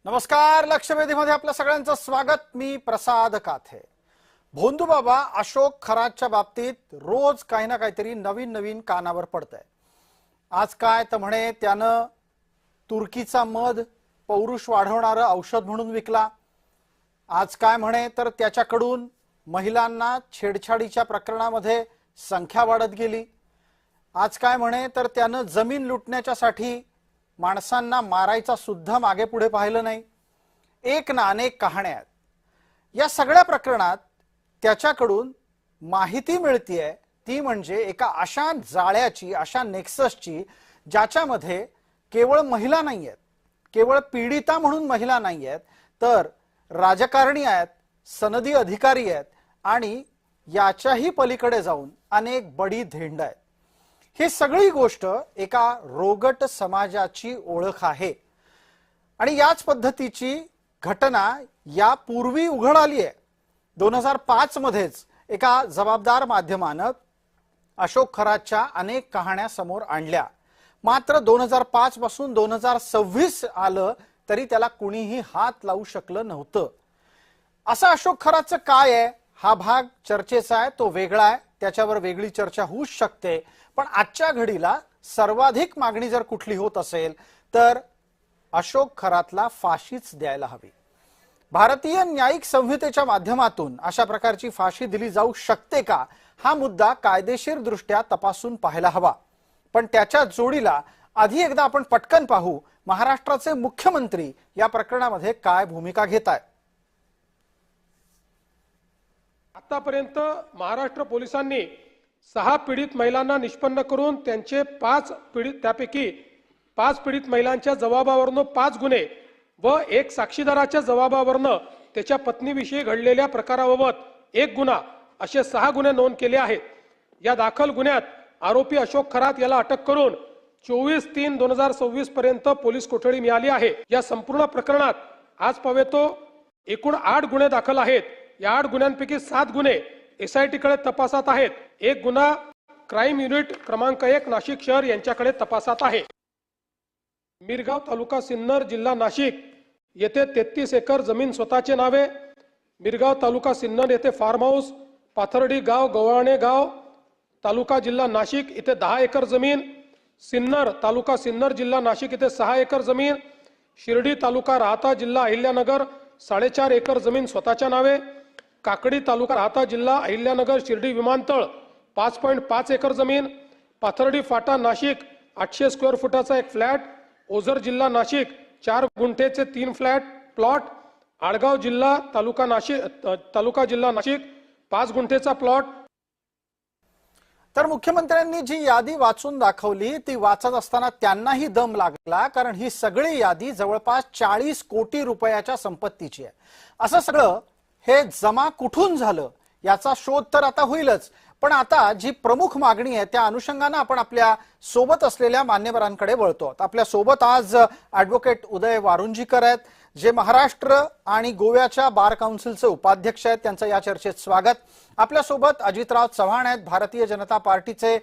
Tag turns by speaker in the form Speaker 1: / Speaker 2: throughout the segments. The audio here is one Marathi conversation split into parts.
Speaker 1: नमस्कार. लक्षवेधीमध्ये आपल्या सगळ्यांचं स्वागत. मी प्रसाद काथे. भोंदूबाबा अशोक खरातच्या बाबतीत रोज काही ना काहीतरी नवीन नवीन कानावर पडतंय. आज काय तर म्हणे त्यानं तुर्कीचा मध पौरुष वाढवणारं औषध म्हणून विकला. आज काय म्हणे तर त्याच्याकडून महिलांना छेडछाडीच्या प्रकरणामध्ये संख्या वाढत गेली. आज काय म्हणे तर त्यानं जमीन लुटण्याच्यासाठी माणसांना मारायचा सुद्धा मागे पुढे पाहिलं नाही. एक ना अनेक कहाण्या आहेत. या सगळ्या प्रकरणात त्याच्याकडून माहिती मिळतीये ती म्हणजे एका अशा जाळ्याची, अशा नेक्ससची, ज्याच्यामध्ये केवळ महिला नाही आहेत, केवळ पीडिता म्हणून महिला नाही आहेत, तर राजकारणी आहेत, सनदी अधिकारी आहेत आणि याच्याही पलीकडे जाऊन अनेक बडी धेंड आहेत. ही सगळी गोष्ट एका रोगट समाजाची ओळख आहे आणि याच पद्धतीची घटना यापूर्वी उघड आली आहे. 2005 मध्येच एका जबाबदार माध्यमानं अशोक खरातच्या अनेक कहाण्या समोर आणल्या. मात्र 2005 पासून 2026 आलं तरी त्याला कुणीही हात लावू शकलं नव्हतं. असं अशोक खरातचं काय आहे हा भाग चर्चेचा आहे, तो वेगळा आहे, त्याच्यावर वेगळी चर्चा होऊ शकते. पण आजच्या घडीला सर्वाधिक मागणी जर कुठली होत असेल तर अशोक खरातला फाशीच द्यायला हवी. भारतीय न्यायिक संहितेच्या माध्यमातून अशा प्रकारची फाशी दिली जाऊ शकते का हा मुद्दा कायदेशीर दृष्ट्या तपासून पाहायला हवा. पण त्याच्या जोडीला आधी एकदा आपण पटकन पाहू महाराष्ट्राचे मुख्यमंत्री या प्रकरणामध्ये काय भूमिका घेत आहेत.
Speaker 2: आतापर्यंत महाराष्ट्र पोलिसांनी 6 पीडित महिलांना निष्पन्न करून त्यांचे 5 पीडित त्यापैकी 5 पीडित महिलांच्या जबाबावरून 5 गुन्हे व 1 साक्षीदाराच्या जबाबावरून त्याच्या पत्नीविषयी घडलेल्या प्रकाराबाबत 1 गुन्हा असे 6 गुन्हे नोंद केले आहेत. या दाखल गुन्ह्यात आरोपी अशोक खरात याला अटक करून 24/3/2026 पर्यंत पोलीस कोठडी मिळाली आहे. या संपूर्ण प्रकरणात आज पवेतो एकूण 8 गुन्हे दाखल आहेत. या 8 गुन्ह्यांपैकी 7 गुन्हे SIT कडे तपासात आहेत. 1 गुन्हा क्राईम युनिट क्रमांक 1 नाशिक शहर यांच्याकडे तपासात आहे. मिरगाव तालुका सिन्नर जिल्हा नाशिक येथे 33 एकर जमीन स्वतःचे नावे. मिरगाव तालुका सिन्नर येथे फार्म हाऊस. पाथर्डी गाव गव्हाणे गाव तालुका जिल्हा नाशिक येथे 10 एकर जमीन. सिन्नर तालुका सिन्नर जिल्हा नाशिक येथे 6 एकर जमीन. शिर्डी तालुका राहता जिल्हा अहिल्यानगर 4.5 एकर जमीन स्वतःच्या नावे. काकडी तालुका राहता जिल्हा अहिल्यानगर शिर्डी विमानतळ 5.5 एकर जमीन. Pathardi Phata Nashik 800 square फुटाचा 1 flat. ओझर जिल्हा नाशिक 4 गुंठेचे 3 फ्लॅट प्लॉट. आळगाव जिल्हा तालुका जिल्हा नाशिक 5 गुंठेचा प्लॉट.
Speaker 1: तर मुख्यमंत्र्यांनी जी यादी वाचून दाखवली ती वाचत असताना त्यांनाही दम लागला, कारण ही सगळी यादी जवळपास 40 कोटी रुपयाच्या संपत्तीची आहे. असं सगळं हे जमा कुठून झालं याचा शोध तर आता होईलच, पण आता जी प्रमुख मागणी आहे त्या अनुषंगाने आपण आपल्या सोबत असलेल्या मान्यवरांकडे वळतो. आपल्या सोबत आज ॲडव्होकेट उदय वारुंजीकर आहेत, जे महाराष्ट्र आणि गोव्याच्या बार काउन्सिलचे उपाध्यक्ष आहेत. त्यांचं या चर्चेत स्वागत. आपल्या सोबत अजितराव चव्हाण आहेत, भारतीय जनता पार्टीचे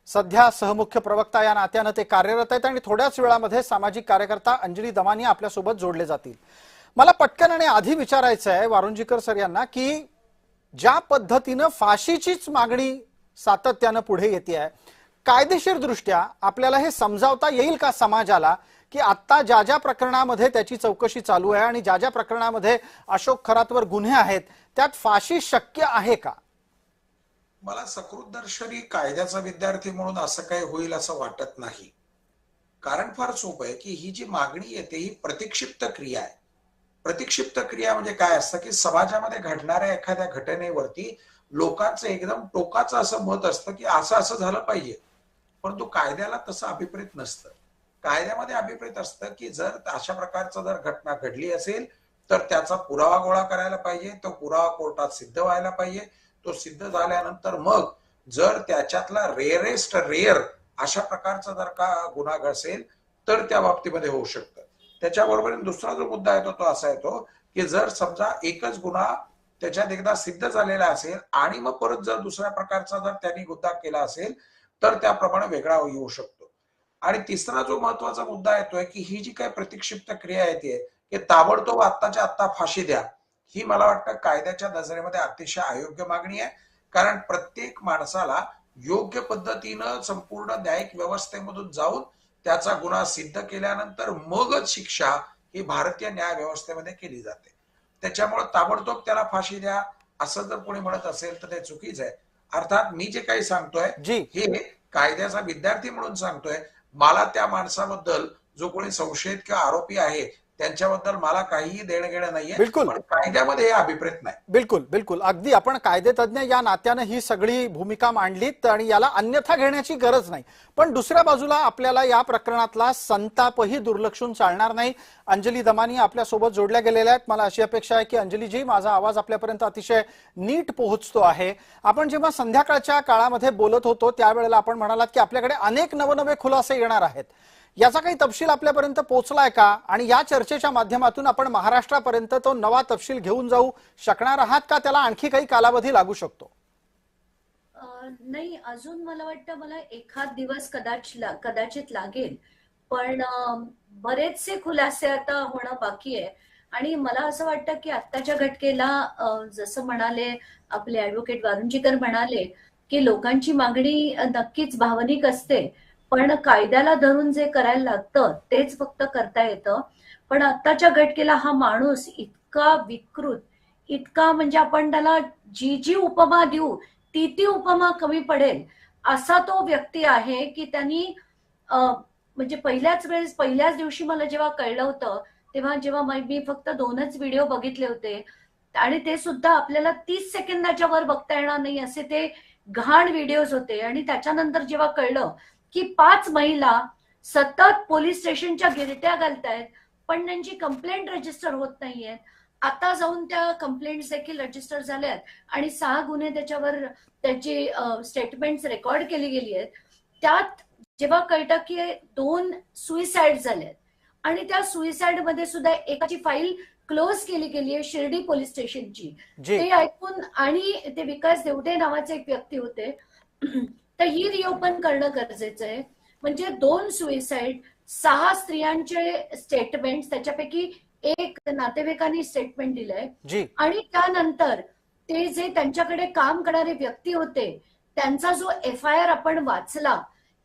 Speaker 1: सध्या सहमुख्य प्रवक्ता या नात्याने ते कार्यरत आहेत आणि थोड्याच वेळामध्ये सामाजिक कार्यकर्ता अंजली दमानी आपल्या सोबत जोडले जातील. मला पटकन आणि आधी विचारायचं आहे वारुंजीकर सर यांना की ज्या पद्धतीनं फाशीचीच मागणी सातत्यानं पुढे येते आहे, कायदेशीर दृष्ट्या आपल्याला हे समजावता येईल का समाजाला की आता ज्या ज्या प्रकरणामध्ये त्याची चौकशी चालू आहे आणि ज्या ज्या प्रकरणामध्ये अशोक खरातवर गुन्हे आहेत त्यात फाशी शक्य आहे का?
Speaker 3: मला सकृतदर्शनी कायद्याचा विद्यार्थी म्हणून असं काही होईल असं वाटत नाही. कारण फार सोपं आहे की ही जी मागणी येते ही प्रतिक्षिप्त क्रिया आहे. प्रतिक्षिप्त क्रिया म्हणजे काय असतं की समाजामध्ये घडणाऱ्या एखाद्या घटनेवरती लोकांचं एकदम टोकाचं असं मत असतं की असं असं झालं पाहिजे, परंतु कायद्याला तसं अभिप्रेत नसतं. कायद्यामध्ये अभिप्रेत असतं की जर अशा प्रकारचं जर घटना घडली असेल तर त्याचा पुरावा गोळा करायला पाहिजे, तो पुरावा कोर्टात सिद्ध व्हायला पाहिजे. तो सिद्ध झाल्यानंतर मग जर त्याच्यातला रेअरेस्ट रेअर अशा प्रकारचा जर का गुन्हा असेल तर त्या बाबतीमध्ये होऊ शकतं. त्याच्याबरोबर दुसरा जो मुद्दा येतो तो असा येतो की जर समजा एकच गुन्हा त्याच्यात एकदा सिद्ध झालेला असेल आणि मग परत जर दुसऱ्या प्रकारचा जर त्यांनी गुन्हा केला असेल तर त्याप्रमाणे वेगळा येऊ शकतो. आणि तिसरा जो महत्वाचा मुद्दा येतोय की ही जी काही प्रतिक्षिप्त क्रिया येते की ताबडतोब आत्ताच्या आत्ता फाशी द्या, ही मला वाटतं कायद्याच्या नजरेमध्ये अतिशय अयोग्य मागणी आहे. कारण प्रत्येक माणसाला योग्य पद्धतीनं संपूर्ण न्यायिक व्यवस्थेमधून जाऊन त्याचा गुन्हा सिद्ध केल्यानंतर मगच शिक्षा ही भारतीय न्याय व्यवस्थेमध्ये केली जाते. त्याच्यामुळे ताबडतोब त्याला फाशी द्या असं जर कोणी म्हणत असेल तर ते चुकीचं आहे. अर्थात मी जे काही सांगतोय
Speaker 1: जी
Speaker 3: हे कायद्याचा विद्यार्थी म्हणून सांगतोय. मला त्या माणसाबद्दल जो कोणी संशयित किंवा आरोपी आहे त्यांच्याबद्दल मला काहीही देणं घेणं नाहीये.
Speaker 1: बिलकुल.
Speaker 3: पण कायद्यामध्ये हे अभिप्रेत नाही.
Speaker 1: बिलकुल बिलकुल अगदी आपण कायदेतज्ञ या नात्यानं ही सगळी भूमिका मांडलीत आणि याला अन्यथा घेण्याची गरज नाही. पण दुसऱ्या बाजूला आपल्याला या प्रकरणातला संतापही दुर्लक्षून चालणार नाही. अंजली दमानी आपल्यासोबत जोडल्या गेलेल्या आहेत. मला अशी अपेक्षा आहे की अंजलीजी माझा आवाज आपल्यापर्यंत अतिशय नीट पोहोचतो आहे. आपण जेव्हा संध्याकाळच्या काळामध्ये बोलत होतो त्यावेळेला आपण म्हणालात की आपल्याकडे अनेक नवनवे खुलासे येणार आहेत. याचा काही तपशील आपल्यापर्यंत पोहोचलाय का आणि या चर्चेच्या माध्यमातून आपण महाराष्ट्रापर्यंत तो नवा तपशील घेऊन जाऊ शकणार आहात का? त्याला आणखी काही कालावधी लागू शकतो?
Speaker 4: नाही, अजून मला वाटतं मला एखाद दिवस कदाचित लागेल. पण बरेचसे खुलासे आता होणं बाकी आहे. आणि मला असं वाटतं की आत्ताच्या घटनेला जसं म्हणाले आपले ऍडव्होकेट वारुंजीकर म्हणाले की लोकांची मागणी नक्कीच भावनिक असते, पण कायद्याला धरून जे करायला लागतं तेच फक्त करता येतं. पण आत्ताच्या घटनेला हा माणूस इतका विकृत, इतका म्हणजे आपण त्याला जी उपमा देऊ ती उपमा कमी पडेल असा तो व्यक्ती आहे की त्यांनी म्हणजे पहिल्याच दिवशी मला जेव्हा कळलं होतं तेव्हा जेव्हा मी फक्त 2च व्हिडिओ बघितले होते आणि ते सुद्धा आपल्याला 30 सेकंदाच्या वर बघता येणार नाही असे ते घाण व्हिडिओज होते. आणि त्याच्यानंतर जेव्हा कळलं की 5 महिला सतत पोलीस स्टेशनच्या गिरट्या घालतायत पण त्यांची कंप्लेंट रजिस्टर होत नाहीये. आता जाऊन त्या कंप्लेंट्स देखील रजिस्टर झाल्यात आणि 6 गुन्हे त्याच्यावर त्याची स्टेटमेंट्स रेकॉर्ड केली गेली आहेत. त्यात जेव्हा कळतं की 2 सुइसाइड झालेत आणि त्या सुइसाइड मध्ये सुद्धा एकाची फाईल क्लोज केली गेली आहे शिर्डी पोलीस स्टेशनची. ते ऐकून आणि ते विकास देवटे नावाचे एक व्यक्ती होते तर ही रिओपन करणं गरजेचं आहे. म्हणजे 2 सुइसाइड, 6 स्त्रियांचे स्टेटमेंट, त्याच्यापैकी एक नातेवाईकांनी स्टेटमेंट दिलंय. आणि त्यानंतर ते जे त्यांच्याकडे काम करणारे व्यक्ती होते त्यांचा जो FIR आपण वाचला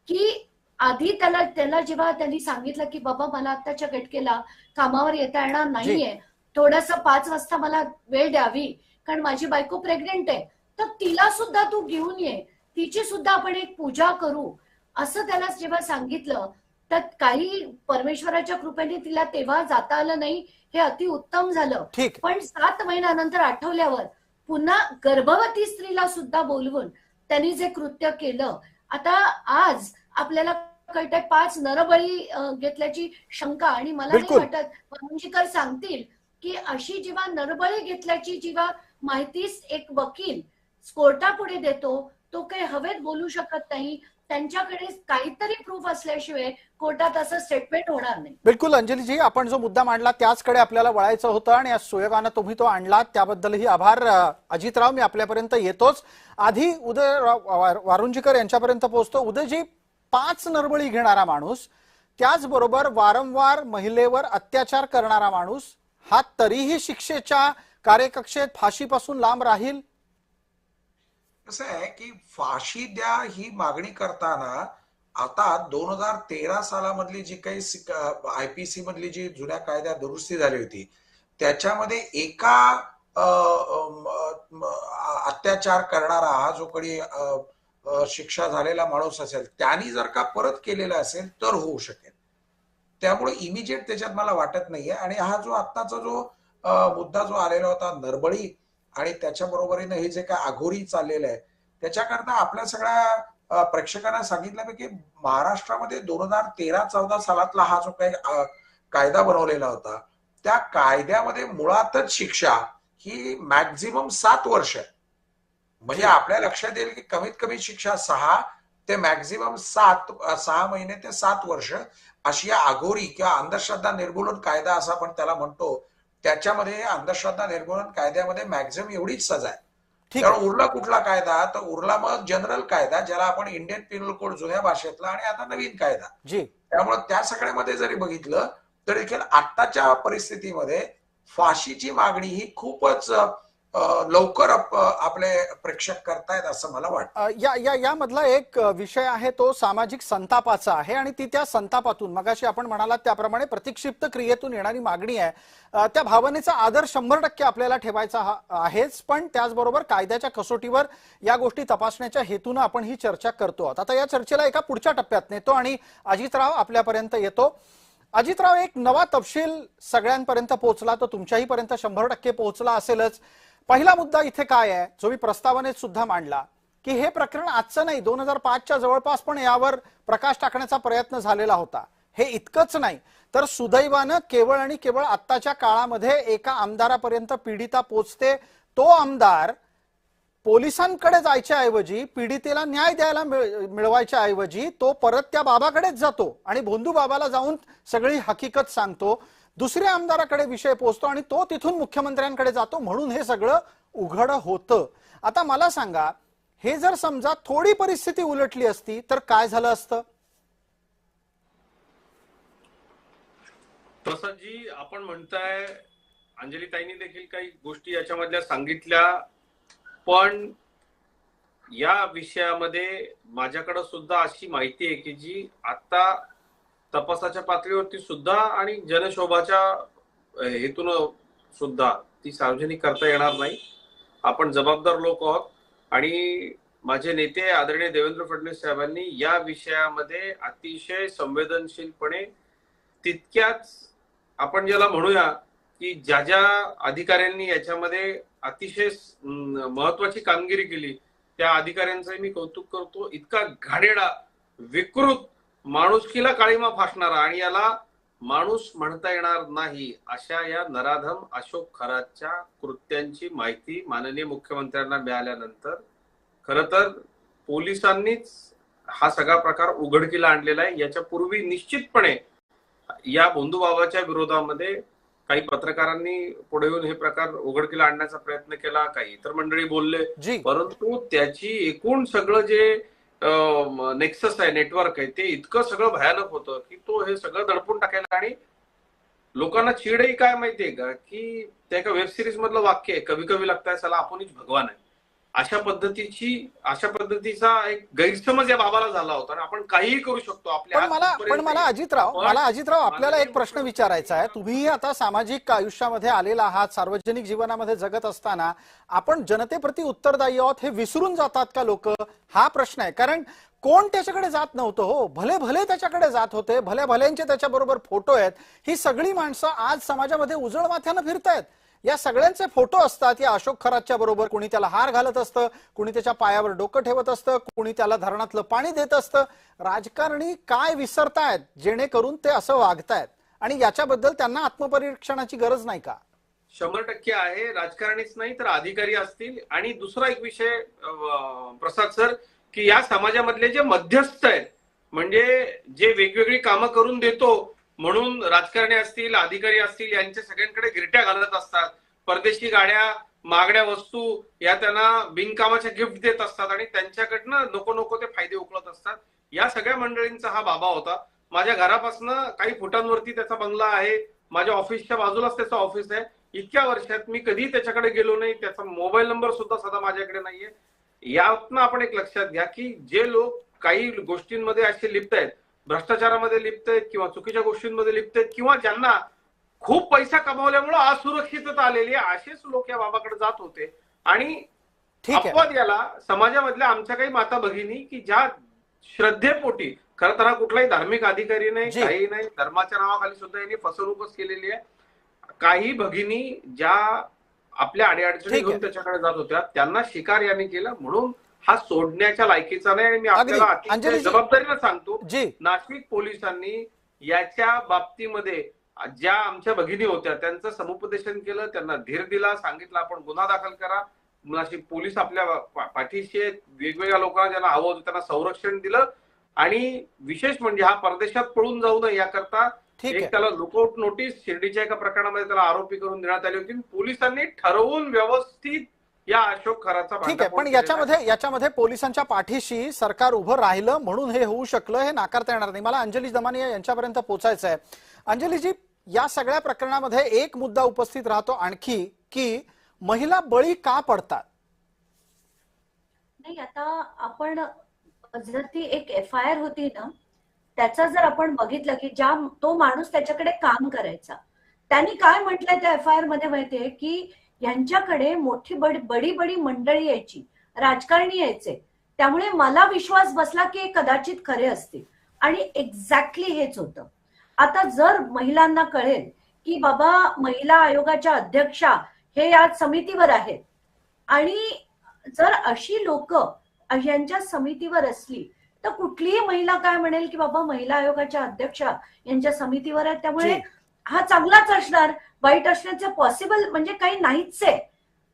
Speaker 4: की आधी त्याला जेव्हा त्यांनी सांगितलं की बाबा मला आत्ताच्या घटनेला कामावर येता येणार नाहीये, थोडंसं 5 वाजता मला वेळ द्यावी कारण माझी बायको प्रेग्नेंट आहे, तर तिला सुद्धा तू घेऊन ये, तिची सुद्धा आपण एक पूजा करू असं त्याला जेव्हा सांगितलं तर काही परमेश्वराच्या कृपेने तिला तेव्हा जाता आलं नाही, हे अतिउत्तम झालं. पण 7 महिन्यानंतर आठवल्यावर पुन्हा गर्भवती स्त्रीला सुद्धा बोलवून त्यांनी जे कृत्य केलं. आता आज आपल्याला कळतंय 5 नरबळी घेतल्याची शंका. आणि मला नाही वाटत वारुंजीकर सांगतील की अशी जेव्हा नरबळी घेतल्याची जेव्हा माहिती एक वकील कोर्टापुढे देतो तो काही हवेत बोलू शकत नाही. त्यांच्याकडे काहीतरी प्रूफ असल्याशिवाय कोर्टात असं स्टेटमेंट होणार नाही.
Speaker 1: बिलकुल अंजलीजी, आपण जो मुद्दा मांडला त्याचकडे आपल्याला वळायचं होतं आणि आज सुयोगानं तुम्ही तो आणलात त्याबद्दलही आभार. अजितराव, मी आपल्यापर्यंत येतोच. आधी उदय वारुंजीकर यांच्यापर्यंत पोहोचतो. उदयजी, 5 नरबळी घेणारा माणूस, त्याचबरोबर वारंवार महिलेवर अत्याचार करणारा माणूस, हा तरीही शिक्षेच्या कार्यकक्षेत फाशीपासून लांब राहील?
Speaker 3: कसं आहे की फाशी द्या ही मागणी करताना आता 2013 सालामधली जी काही IPC मधली जी जुन्या कायद्यात दुरुस्ती झाली होती त्याच्यामध्ये एका अत्याचार करणारा हा जो कोणी शिक्षा झालेला माणूस असेल त्यांनी जर का परत केलेला असेल तर होऊ शकेल. त्यामुळे इमिजिएट त्याच्यात मला वाटत नाहीये. आणि हा जो आत्ताचा जो मुद्दा जो आलेला होता नरबळी आणि त्याच्या बरोबरीने हे जे काय अघोरी चाललेलं आहे त्याच्याकरता आपल्या सगळ्या प्रेक्षकांना सांगितल्यापैकी महाराष्ट्रामध्ये 2013-14 सालातला हा जो काही कायदा बनवलेला होता त्या कायद्यामध्ये मुळातच शिक्षा ही मॅक्झिमम 7 वर्ष आहे. म्हणजे आपल्या लक्षात येईल की कमीत कमी शिक्षा 6 ते मॅक्झिमम 6 महिने ते 7 वर्ष अशी या अघोरी किंवा अंधश्रद्धा निर्मूलन कायदा असा आपण त्याला म्हणतो त्याच्यामध्ये अंधश्रद्धा निर्मूलन कायद्यामध्ये मॅक्झिमम एवढीच सजा आहे. त्यामुळे उरला कुठला कायदा तर उरला मग जनरल कायदा ज्याला आपण इंडियन पिनल कोड जुन्या भाषेतला आणि आता नवीन कायदा. त्यामुळे त्या सगळ्यामध्ये जरी बघितलं तर देखील आत्ताच्या परिस्थितीमध्ये फाशीची मागणी ही खूपच लवकर आपले प्रेक्षक करतायत असं मला वाटतं.
Speaker 1: यामधला एक विषय आहे तो सामाजिक संतापाचा आहे आणि ती त्या संतापातून मगाशी आपण म्हणालात त्याप्रमाणे प्रतिक्षिप्त क्रियेतून येणारी मागणी आहे. त्या भावनेचा आदर 100% आपल्याला ठेवायचा आहेच, पण त्याचबरोबर कायद्याच्या कसोटीवर या गोष्टी तपासण्याच्या हेतून आपण ही चर्चा करतो आहोत. आता या चर्चेला एका पुढच्या टप्प्यात नेतो आणि अजितराव आपल्यापर्यंत येतो. अजितराव, एक नवा तपशील सगळ्यांपर्यंत पोहोचला, तो तुमच्याही पर्यंत 100% पोहोचला असेलच. पहिला मुद्दा इथे काय आहे, जो मी प्रस्तावनेत सुद्धा मांडला, की हे प्रकरण आजचं नाही, 2005च्या जवळपास पण यावर प्रकाश टाकण्याचा प्रयत्न झालेला होता. हे इतकंच नाही तर सुदैवानं केवळ आणि केवळ आत्ताच्या काळामध्ये एका आमदारापर्यंत पीडिता पोचते. तो आमदार पोलिसांकडे जायच्या ऐवजी, पीडितेला न्याय द्यायला मिळवायच्या ऐवजी तो परत त्या बाबाकडेच जातो आणि भोंदू बाबाला जाऊन सगळी हकीकत सांगतो. दुसऱ्या आमदाराकडे विषय पोहोचतो आणि तो तिथून मुख्यमंत्र्यांकडे जातो, म्हणून हे सगळं उघड होतं. आता मला सांगा, हे जर समजा थोडी परिस्थिती उलटली असती तर काय झालं असतं?
Speaker 5: प्रसादजी, आपण म्हणताय, अंजलीताईंनी देखील काही गोष्टी याच्यामधल्या सांगितल्या, पण या विषयामध्ये माझ्याकडे सुद्धा अशी माहिती आहे की जी आता तपासाच्या पातळीवरती सुद्धा आणि जनशोभाच्या हेतून सुद्धा ती सार्वजनिक करता येणार नाही. आपण जबाबदार लोक आहोत आणि माझे नेते आदरणीय देवेंद्र फडणवीस साहेबांनी या विषयामध्ये अतिशय संवेदनशीलपणे, तितक्याच आपण ज्याला म्हणूया की ज्या ज्या अधिकाऱ्यांनी याच्यामध्ये अतिशय महत्वाची कामगिरी केली त्या अधिकाऱ्यांचंही मी कौतुक करतो. इतका घाणेरडा, विकृत, माणुसकीला काळीमा फासणारा आणि याला माणूस म्हणता येणार नाही अशा या नराधम अशोक खरातच्या कृत्यांची माहिती माननीय मुख्यमंत्र्यांना मिळाल्यानंतर खरं तर पोलिसांनीच हा सगळा प्रकार उघडकीला आणलेला आहे. याच्या पूर्वी निश्चितपणे या भोंदू बाबाच्या विरोधामध्ये काही पत्रकारांनी पुढे येऊन हे प्रकार उघडकीला आणण्याचा प्रयत्न केला, काही इतर मंडळी बोलले, परंतु त्याची एकूण सगळं जे नेक्सस आहे, नेटवर्क आहे, ते इतकं सगळं भयानक होतं की तो हे सगळं दडपून टाकायला. आणि लोकांना चीडही काय माहितीये का, की त्या एका वेब सिरीज मधलं वाक्य आहे, कभी कभी लगता है साला आपणच भगवान आहे. अशा पद्धतीचा एक गैरसमज या बाबाला झाला होता आणि आपण काहीही करू शकतो आपल्या.
Speaker 1: पण मला अजितराव आपल्याला एक प्रश्न विचारायचा आहे. तुम्ही आता सामाजिक आयुष्यामध्ये आलेला आहात, सार्वजनिक जीवनामध्ये जगत असताना आपण जनतेप्रती उत्तरदायी आहोत हे विसरून जातात का लोक? हा प्रश्न आहे. कारण कोण त्याच्याकडे जात नव्हतं हो, भले भले त्याच्याकडे जात होते, भल्या भल्यांचे त्याच्याबरोबर फोटो आहेत. ही सगळी माणसं आज समाजामध्ये उजळ माथ्यानं फिरतायत. या सगळ्यांचे फोटो असतात या अशोक खरातच्या बरोबर. कुणी त्याला हार घालत असतं, कुणी त्याच्या पायावर डोकं ठेवत असतं, कुणी त्याला धरणातलं पाणी देत असतं. राजकारणी काय विसरतायत जेणेकरून ते असं वागतायत आणि याच्याबद्दल त्यांना आत्मपरीक्षणाची गरज नाही का?
Speaker 5: 100% आहे. राजकारणीच नाही तर अधिकारी असतील. आणि दुसरा एक विषय प्रसाद सर, की या समाजामधले जे मध्यस्थ आहेत, म्हणजे जे वेगवेगळी कामं करून देतो म्हणून राजकारणी असतील, अधिकारी असतील, यांच्या सगळ्यांकडे गिरट्या घालत असतात. परदेशी गाड्या, महागड्या वस्तू या त्यांना बिनकामाच्या गिफ्ट देत असतात आणि त्यांच्याकडनं नको नको ते फायदे उकळत असतात. या सगळ्या मंडळींचा हा बाबा होता. माझ्या घरापासून काही फुटांवरती त्याचा बंगला आहे, माझ्या ऑफिसच्या बाजूलाच त्याचं ऑफिस आहे. इतक्या वर्षात मी कधी त्याच्याकडे गेलो नाही, त्याचा मोबाईल नंबर सुद्धा सध्या माझ्याकडे नाहीये. यातनं आपण एक लक्षात घ्या की जे लोक काही गोष्टींमध्ये असे लिप्त आहेत, भ्रष्टाचारामध्ये लिप्त आहेत किंवा चुकीच्या गोष्टींमध्ये लिप्त आहेत किंवा ज्यांना खूप पैसा कमावल्यामुळे असुरक्षितता आलेली आहे, असेच लोक या बाबाकडे जात होते. आणि अपवाद याला समाजामधल्या आमच्या काही माता भगिनी की ज्या श्रद्धेपोटी, खरं तर हा कुठलाही धार्मिक अधिकारी नाही, काही नाही, धर्माच्या नावाखाली सुद्धा यांनी फसवणूकच केलेली आहे. काही भगिनी ज्या आपल्या अडीअडचणी घेऊन त्याच्याकडे जात होत्या त्यांना शिकार यांनी केला, म्हणून हा सोडण्याच्या लायकीचा नाही. आणि मी आपल्याला जबाबदारीनं सांगतो, नाशिक पोलिसांनी याच्या बाबतीमध्ये ज्या आमच्या भगिनी होत्या त्यांचं समुपदेशन केलं, त्यांना धीर दिला, सांगितलं आपण गुन्हा दाखल करा. नाशिक पोलीस आपल्या पाठीशी आहेत. वेगवेगळ्या लोकांना ज्यांना हवं होतं त्यांना संरक्षण दिलं. आणि विशेष म्हणजे हा परदेशात पळून जाऊ नये याकरता एक त्याला लुकआउट नोटीस शिर्डीच्या एका प्रकरणामध्ये त्याला आरोपी करून देण्यात आली होती. पोलिसांनी ठरवून व्यवस्थित या अशोक खराचा.
Speaker 1: ठीक आहे, पण याच्यामध्ये पोलिसांच्या पाठीशी सरकार उभं राहिलं म्हणून हे होऊ शकलं, हे नाकारता येणार नाही. मला अंजली दमानिया यांच्यापर्यंत पोहोचायचं आहे. अंजलीजी, या सगळ्या प्रकरणामध्ये एक मुद्दा उपस्थित राहतो आणखी, की महिला बळी का पडतात?
Speaker 4: नाही, आता आपण जर ती एक FIR होती ना, त्याचा जर आपण बघितलं की तो माणूस त्याच्याकडे काम करायचा, त्यांनी काय म्हटलंय त्या FIR मध्ये माहितीये की यांच्याकडे मोठी बडी बडी मंडळी यायची, राजकारणी यायचे, त्यामुळे मला विश्वास बसला की हे कदाचित खरे असतील. आणि एक्झॅक्टली हेच होतं. आता जर महिलांना कळेल की बाबा महिला आयोगाच्या अध्यक्षा हे या समितीवर आहेत आणि जर अशी लोक यांच्या समितीवर असली तर कुठलीही महिला काय म्हणेल की बाबा महिला आयोगाच्या अध्यक्षा यांच्या समितीवर आहेत, त्यामुळे हा चांगलाच असणार, वाईट असण्याचं पॉसिबल म्हणजे काही नाहीच आहे.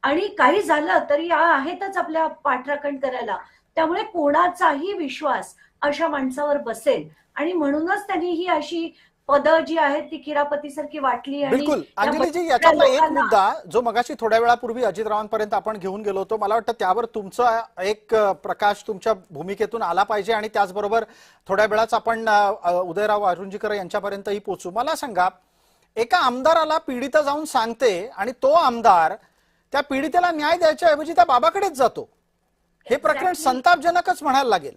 Speaker 4: आणि काही झालं तरी या आहेतच आपल्या पाठराखण करायला, त्यामुळे कोणाचाही विश्वास अशा माणसावर बसेल आणि म्हणूनच त्यांनी ही अशी पदं जी आहेत ती किरापतीसारखी वाटली. आणि
Speaker 1: बिलकुल अंजलीजी, याच्यातला एक मुद्दा जो मगाशी थोड्या वेळापूर्वी अजितरावांपर्यंत आपण घेऊन गेलो होतो, मला वाटतं त्यावर तुमचा एक प्रकाश तुमच्या भूमिकेतून आला पाहिजे आणि त्याचबरोबर थोड्या वेळाच आपण उदयराव वारुंजीकर यांच्यापर्यंतही पोहोचू. मला सांगा, एका आमदाराला पीडित जाऊन सांगते आणि तो आमदार त्या पीडितेला न्याय द्यायच्या ऐवजी त्या बाबाकडेच जातो, हे प्रकरण संतापजनकच म्हणायला लागेल.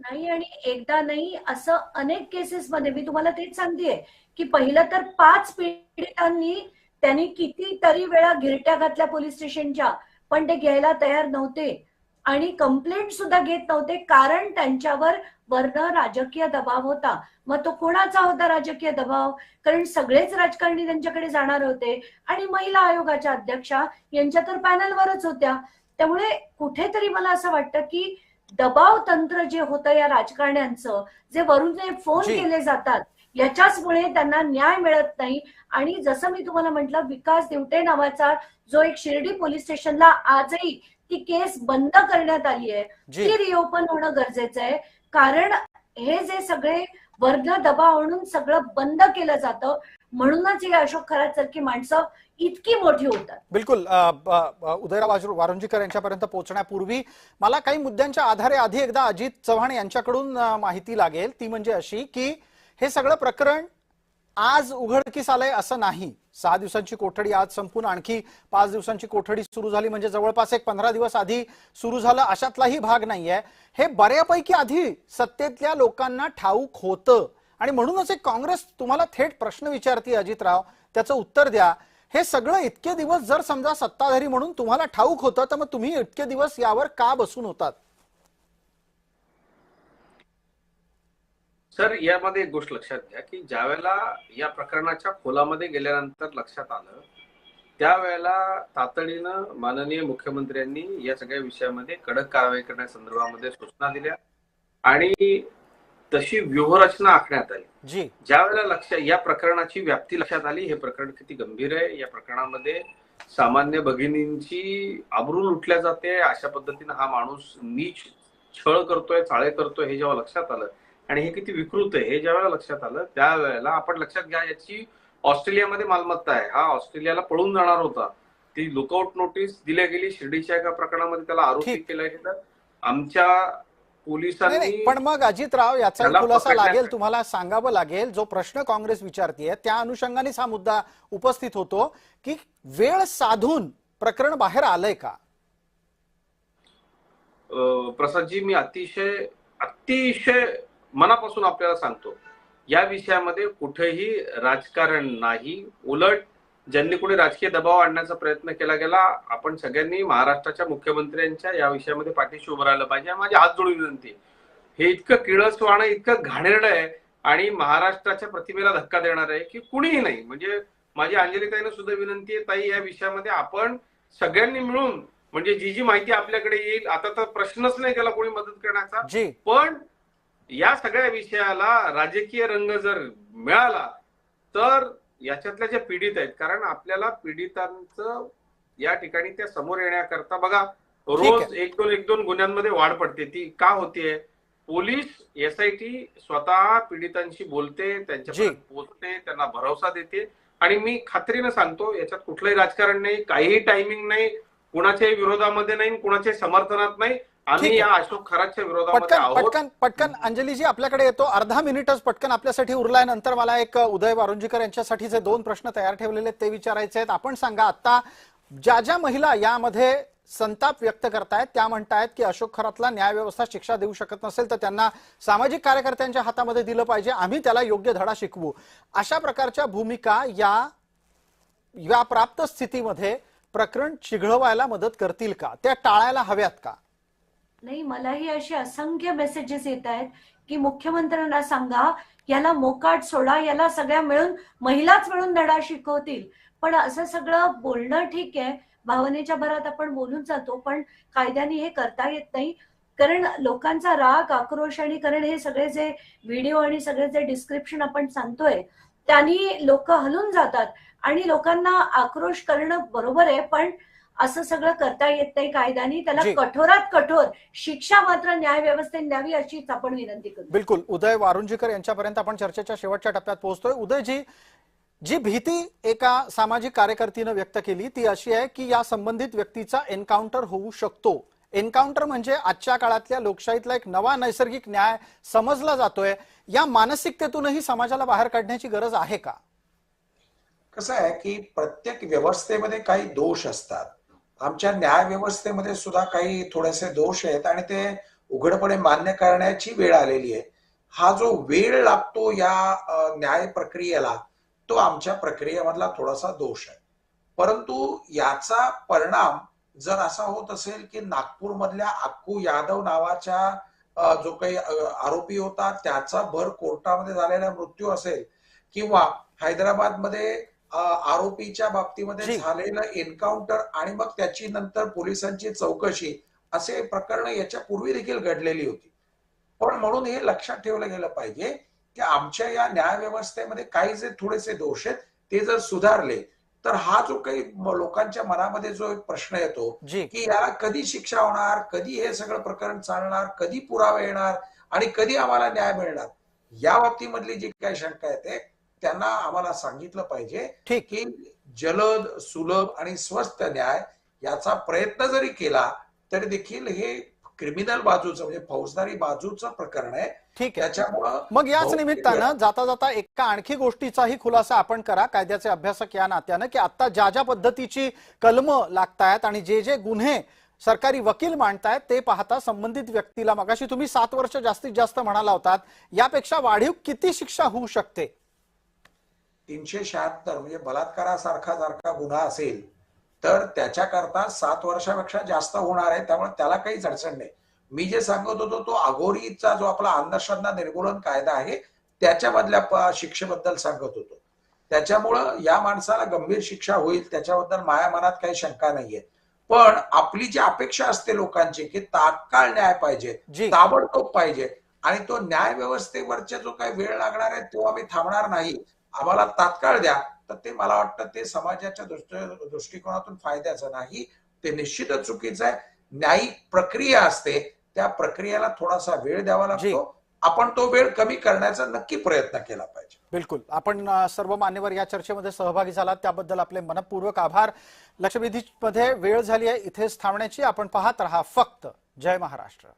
Speaker 4: नाही, आणि एकदा नाही, असं अनेक केसेसमध्ये मी तुम्हाला तेच सांगतेय की पहिलं तर 5 पीडितांनी त्यांनी कितीतरी वेळा गिरट्या घातल्या पोलीस स्टेशनच्या, पण ते घ्यायला तयार नव्हते आणि कंप्लेंट सुद्धा घेत नव्हते, कारण त्यांच्यावर वरनं राजकीय दबाव होता. मग तो कोणाचा होता राजकीय दबाव? कारण सगळेच राजकारणी त्यांच्याकडे जाणार होते आणि महिला आयोगाच्या अध्यक्षा यांच्या तर पॅनलवरच होत्या. त्यामुळे कुठेतरी मला असं वाटतं की दबाव तंत्र जे होतं या राजकारण्यांचं, जे वरून फोन केले जातात, याच्याचमुळे त्यांना न्याय मिळत नाही. आणि जसं मी तुम्हाला म्हटलं, विकास दिवटे नावाचा जो एक शिर्डी पोलीस स्टेशनला आजही ती केस बंद करण्यात आली आहे, ती रिओपन होणं गरजेचं आहे. कारण हे जे सगळे वर्ग दबाव आणून सगळं बंद केलं जातं, म्हणूनच ही अशोक खरातसारखी माणसं इतकी मोठी होतात.
Speaker 1: बिलकुल. उदयराव वारुंजीकर यांच्यापर्यंत पोहोचण्यापूर्वी मला काही मुद्द्यांच्या आधारे आधी एकदा अजित चव्हाण यांच्याकडून माहिती लागेल, ती म्हणजे अशी की हे सगळं प्रकरण आज उघडकीस आलंय असं नाही. 6 दिवसांची कोठडी आज संपून आणखी 5 दिवसांची कोठडी सुरू झाली, म्हणजे जवळपास एक 15 दिवस आधी सुरू झालं, अशातलाही भाग नाहीये. हे बऱ्यापैकी आधी सत्तेतल्या लोकांना ठाऊक होतं आणि म्हणूनच एक काँग्रेस तुम्हाला थेट प्रश्न विचारते, अजितराव त्याचं उत्तर द्या. हे सगळं इतके दिवस जर समजा सत्ताधारी म्हणून तुम्हाला ठाऊक होतं, तर मग तुम्ही इतके दिवस यावर का बसून होतात?
Speaker 5: सर, यामध्ये एक गोष्ट लक्षात घ्या की ज्या वेळेला या प्रकरणाच्या खोलामध्ये गेल्यानंतर लक्षात आलं, त्यावेळेला तातडीनं माननीय मुख्यमंत्र्यांनी या सगळ्या विषयामध्ये कडक कारवाई करण्यासंदर्भामध्ये सूचना दिल्या आणि तशी व्यूहरचना आखण्यात आली. ज्या वेळेला या प्रकरणाची व्याप्ती लक्षात आली, हे प्रकरण किती गंभीर आहे, या प्रकरणामध्ये सामान्य भगिनींची आबरू लुटल्या जाते, अशा पद्धतीनं हा माणूस नीच छळ करतोय, चाळे करतोय, हे जेव्हा लक्षात आलं आणि हे किती विकृत आहे हे ज्या वेळेला लक्षात आलं, त्यावेळेला आपण लक्षात घ्या, याची ऑस्ट्रेलियामध्ये मालमत्ता आहे, हा ऑस्ट्रेलियाला पळून जाणार होता, ती लुकआउट नोटीस दिल्या गेली. शिर्डीच्या एका प्रकरणामध्ये त्याला आरोपी केलं गेलं. आमच्या पोलिसांनी,
Speaker 1: पण मग अजितराव याचा खुलासा लागेल, तुम्हाला सांगावं लागेल. जो प्रश्न काँग्रेस विचारतीये त्या अनुषंगानेच हा मुद्दा उपस्थित होतो की वेळ साधून प्रकरण बाहेर आलंय का?
Speaker 5: प्रसादजी, मी अतिशय मनापासून आपल्याला सांगतो, या विषयामध्ये कुठेही राजकारण नाही. उलट ज्यांनी कोणी राजकीय दबाव आणण्याचा प्रयत्न केला गेला, आपण सगळ्यांनी महाराष्ट्राच्या मुख्यमंत्र्यांच्या या विषयामध्ये पाठीशी उभं राहिलं पाहिजे. माझी हात जोडून विनंती, हे इतकं किळसवाणं, इतकं घाणेरडं आहे आणि महाराष्ट्राच्या प्रतिमेला धक्का देणार आहे की कुणीही नाही. म्हणजे माझी अंजलीताईनं सुद्धा विनंती आहे, ताई, या विषयामध्ये आपण सगळ्यांनी मिळून, म्हणजे जी माहिती आपल्याकडे येईल, आता तर प्रश्नच नाही त्याला कोणी मदत करण्याचा, पण या सगळ्या विषयाला राजकीय रंग जर मिळाला तर याच्यातल्या ज्या पीडित आहेत, कारण आपल्याला पीडितांचं या ठिकाणी त्या समोर येण्याकरता बघा, रोज एक दोन गुन्ह्यांमध्ये वाढ पडते. ती का होतीये? पोलीस, SIT स्वतः पीडितांशी बोलते, त्यांच्यापर्यंत पोहोचते, त्यांना भरवसा देते. आणि मी खात्रीनं सांगतो, याच्यात कुठलंही राजकारण नाही, काहीही टायमिंग नाही, कुणाच्याही विरोधामध्ये नाही, कुणाच्याही समर्थनात नाही. आम्ही
Speaker 1: ठीक
Speaker 5: या
Speaker 1: आहे.
Speaker 5: अशोक खरातच्या विरोधामध्ये
Speaker 1: पटकन
Speaker 5: आहोत.
Speaker 1: पटकन पटकन अंजलीजी आपल्याकडे येतो. अर्धा मिनिटच पटकन आपल्यासाठी उरलाय. नंतर मला एक उदय वारुंजीकर यांच्यासाठीचे 2 प्रश्न तयार ठेवलेले आहेत, ते विचारायचे आहेत. आपण सांगा, आता ज्या महिला यामध्ये संताप व्यक्त करतायत त्या म्हणतायत की अशोक खरातला न्याय व्यवस्था शिक्षा देऊ शकत नसेल तर त्यांना सामाजिक कार्यकर्त्यांच्या हातामध्ये दिलं पाहिजे, आम्ही त्याला योग्य धडा शिकवू. अशा प्रकारच्या भूमिका या प्राप्त स्थितीमध्ये प्रकरण चिघळवायला मदत करतील का, त्या टाळायला हव्यात का?
Speaker 4: नाही, मलाही अशी असंख्य मेसेजेस येत आहेत की मुख्यमंत्र्यांना सांगा याला मोकाट सोडा, याला सगळ्या मिळून महिलाच मिळून धडा शिकवतील. पण असं सगळं बोलणं ठीक आहे, भावनेच्या भरात आपण बोलून जातो, पण कायद्याने हे करता येत नाही. कारण लोकांचा राग, आक्रोश आणि कारण हे सगळे जे व्हिडिओ आणि सगळे जे डिस्क्रिप्शन आपण सांगतोय त्यांनी लोक हलून जातात आणि लोकांना आक्रोश करणं बरोबर आहे, पण असं सगळं करता येत नाही कायद्याने. त्याला
Speaker 1: जी.
Speaker 4: कठोरात कठोर शिक्षा मात्र न्याय व्यवस्थेने द्यावी अशीच आपण विनंती करू.
Speaker 1: बिलकुल. उदय वारुंजीकर यांच्यापर्यंत आपण चर्चेच्या शेवटच्या टप्प्यात पोहोचतोय. उदयजी, जी भीती एका सामाजिक कार्यकर्तीनं व्यक्त केली ती अशी आहे की या संबंधित व्यक्तीचा एन्काउंटर होऊ शकतो. एन्काउंटर म्हणजे आजच्या काळातल्या लोकशाहीतला एक नवा नैसर्गिक न्याय समजला जातोय. या मानसिकतेतूनही समाजाला बाहेर काढण्याची गरज आहे का?
Speaker 3: कसं आहे की प्रत्येक व्यवस्थेमध्ये काही दोष असतात. आमच्या न्याय व्यवस्थेमध्ये सुद्धा काही थोडेसे दोष आहेत आणि ते उघडपणे मान्य करण्याची वेळ आलेली आहे. हा जो वेळ लागतो या न्याय प्रक्रियेला, तो आमच्या प्रक्रियेमधला थोडासा दोष आहे. परंतु याचा परिणाम जर असा होत असेल की नागपूरमधल्या अक्कू यादव नावाच्या जो काही आरोपी होता त्याचा भर कोर्टामध्ये झालेला मृत्यू असेल किंवा हैदराबादमध्ये आरोपीच्या बाबतीमध्ये
Speaker 1: जी.
Speaker 3: झालेलं एन्काउंटर आणि मग त्याची नंतर पोलिसांची चौकशी, असे प्रकरण याच्या पूर्वी देखील घडलेली होती. पण म्हणून हे लक्षात ठेवलं गेलं पाहिजे की आमच्या या न्याय व्यवस्थेमध्ये काही जे थोडेसे दोष आहेत ते जर सुधारले तर हा जो काही लोकांच्या मनामध्ये जो एक प्रश्न येतो
Speaker 1: जी.
Speaker 3: की याला कधी शिक्षा होणार, कधी हे सगळं प्रकरण चालणार, कधी पुरावे येणार आणि कधी आम्हाला न्याय मिळणार, या बाबतीमधली जी काही शंका येते त्यांना आम्हाला सांगितलं पाहिजे
Speaker 1: ठीक.
Speaker 3: की जलद, सुलभ आणि स्वस्त न्याय याचा प्रयत्न जरी केला तरी देखील हे क्रिमिनल बाजूचं म्हणजे फौजदारी बाजूचं प्रकरण आहे.
Speaker 1: ठीक आहे.
Speaker 3: त्याच्यामुळं
Speaker 1: मग याच निमित्तानं जाता जाता एका आणखी गोष्टीचाही खुलासा आपण करा कायद्याचे अभ्यासक या नात्यानं, की आता ज्या पद्धतीची कलमं लागतायत आणि जे गुन्हे सरकारी वकील मांडतायत ते पाहता संबंधित व्यक्तीला, मगाशी तुम्ही 7 वर्ष जास्तीत जास्त म्हणाला होतात, यापेक्षा वाढीव किती शिक्षा होऊ शकते?
Speaker 3: 376 म्हणजे बलात्कारासारखा गुन्हा असेल तर त्याच्याकरता 7 वर्षापेक्षा जास्त होणार आहे. त्यामुळे त्याला काहीच अडचण नाही. मी जे सांगत होतो तो अघोरीचा जो आपला अंधश्रद्धा निर्मूलन कायदा आहे त्याच्यामधल्या शिक्षेबद्दल सांगत होतो. त्याच्यामुळं या माणसाला गंभीर शिक्षा होईल त्याच्याबद्दल माझ्या मनात काही शंका नाहीये. पण आपली जी अपेक्षा असते लोकांची की तात्काळ न्याय पाहिजे,
Speaker 1: जी.
Speaker 3: ताबडतोब पाहिजे आणि तो न्याय व्यवस्थेवरच्या जो काही वेळ लागणार आहे तो आम्ही थांबणार नाही, आम्हाला तात्काळ द्या, तर ते मला वाटतं ते समाजाच्या दृष्टिकोनातून फायद्याचं नाही. ते निश्चितच चुकीचं आहे. न्यायिक प्रक्रिया असते, त्या प्रक्रियेला थोडासा वेळ द्यावा लागतो. आपण तो वेळ कमी करण्याचा नक्की प्रयत्न केला पाहिजे.
Speaker 1: बिलकुल. आपण सर्व मान्यवर या चर्चेमध्ये सहभागी झालात त्याबद्दल आपले मनपूर्वक आभार. लक्षवेधीमध्ये वेळ झाली आहे इथेच थांबण्याची. आपण पाहत रहा फक्त जय महाराष्ट्र.